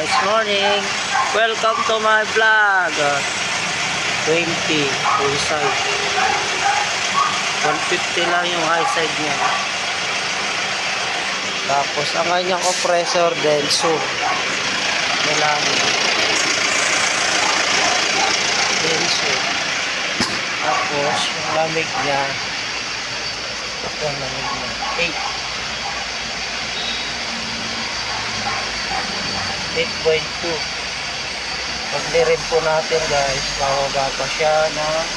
guys, morning. Welcome to my vlog. 20 full side. 150 lang yung high side niya. Tapos ang kanyang compressor Denso. Denso. Tapos yung lamig niya. Ito ang lamig niya. 8.2. Pag-lirin po natin guys, bababa pa siya ng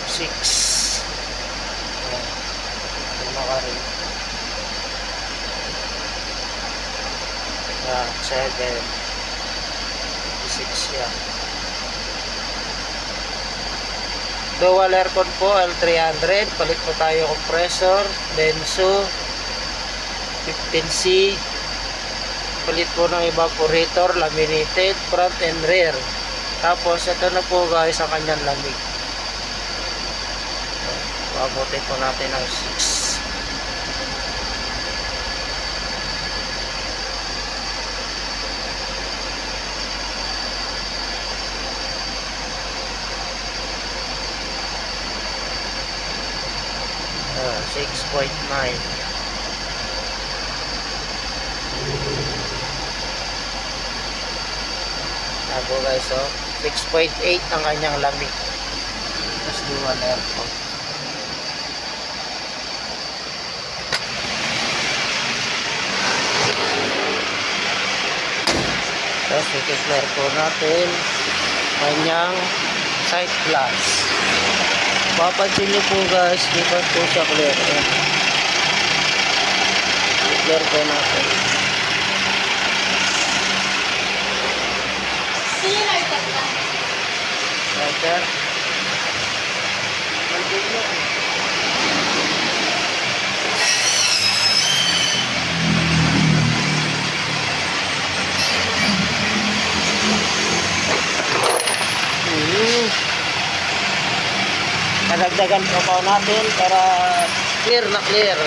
6. Ayan, makarin. 7. 6 yan. Dual aircon po, L300. Palit po tayo compressor, Denso 15C. Palit po ng evaporator, laminated, front and rear. Tapos ito na po guys ang kanyang lamig. Pabutin po natin ng 6. Uh, 6.9. Ako guys, 6.8 ang kanyang lamig. Tapos dual aircon. Tapos i-clear po natin kanyang side glass. Papansin nyo po guys, di ba po siya clear? I-clear po natin. Lighter. Kadagdagan pa natin para clear na clear.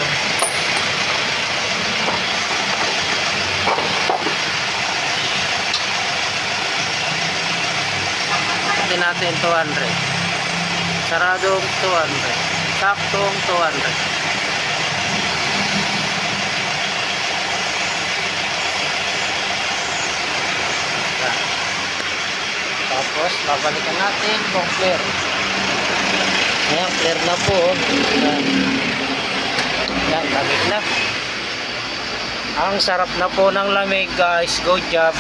Natin 200. Saradong 200. Saktong 200. Tapos babalikan natin kung clear. Ayan, clear na po. Ayan, lamig na. Ang sarap na po ng lamig guys. Good job.